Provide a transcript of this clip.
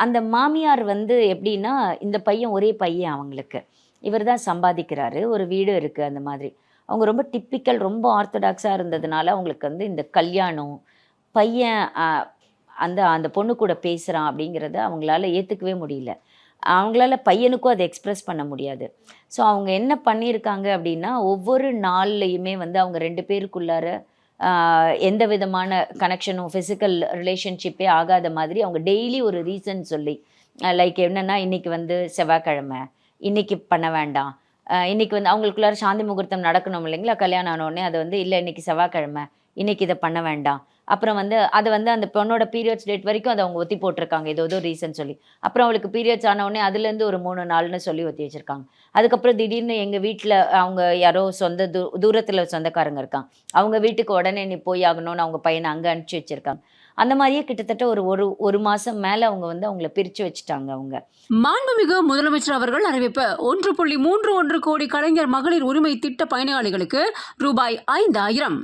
அந்த மாமியார் வந்து எப்படின்னா, இந்த பையன் ஒரே பையன் அவங்களுக்கு. இவர் தான் சம்பாதிக்கிறாரு. ஒரு வீடு இருக்கு அந்த மாதிரி. அவங்க ரொம்ப டிப்பிக்கல் ரொம்ப ஆர்த்தடாக்ஸா இருந்ததுனால, அவங்களுக்கு வந்து இந்த கல்யாணம், பையன் அந்த அந்த பொண்ணு கூட பேசுறான் அப்படிங்கிறத அவங்களால ஏத்துக்கவே முடியல. அவங்களால பையனுக்கும் அத எக்ஸ்பிரஸ் பண்ண முடியாது. ஸோ அவங்க என்ன பண்ணியிருக்காங்க அப்படின்னா, ஒவ்வொரு நாள்லயுமே வந்து அவங்க 2 பேருக்குள்ளார ஆ எந்த விதமான கனெக்ஷனும், ஃபிசிக்கல் ரிலேஷன்ஷிப்பே ஆகாத மாதிரி அவங்க டெய்லி ஒரு ரீசன் சொல்லி, லைக் என்னன்னா, இன்னைக்கு வந்து செவ்வாய்க்கிழமை, இன்னைக்கு பண்ண வேண்டாம். இன்னைக்கு வந்து அவங்களுக்குள்ளார சாந்தி முகூர்த்தம் நடக்கணும் இல்லைங்களா? கல்யாணம் ஆன உடனே அது வந்து, இல்ல இன்னைக்கு செவ்வாய்க்கிழமை, இன்னைக்கு இத பண்ண வேண்டாம். அப்புறம் வந்து அத வந்து அந்த பொண்ணோட பீரியட்ஸ் டேட் வரைக்கும் அத அவங்க ஒத்தி போட்டுருக்காங்க. ஏதோ ஏதோ ரீசன் சொல்லி. அப்புறம் அவளுக்கு பீரியட்ஸ் ஆன உடனே அதுலேருந்து ஒரு 3 நாள்னு சொல்லி ஒத்தி வச்சிருக்காங்க. அதுக்கப்புறம் திடீர்னு எங்க வீட்ல அவங்க யாரோ சொந்த தூரத்தில சொந்தக்காரங்க இருக்காங்க. அவங்க வீட்டுக்கு உடனே நீ போய் ஆகணும்னு அவங்க பையன அங்க அனுப்பிச்சு வச்சிருக்காங்க. அந்த மாரியே கிட்டத்தட்ட ஒரு ஒரு 1 மாசம் மேல அவங்க வந்து அவங்கள பிரிச்சு வச்சுட்டாங்க அவங்க. மாண்புமிகு முதலமைச்சர் அவர்கள் அறிவிப்பு 1.31 கோடி கலைஞர் மகளிர் உரிமை திட்ட பயனாளிகளுக்கு ரூபாய் 5,000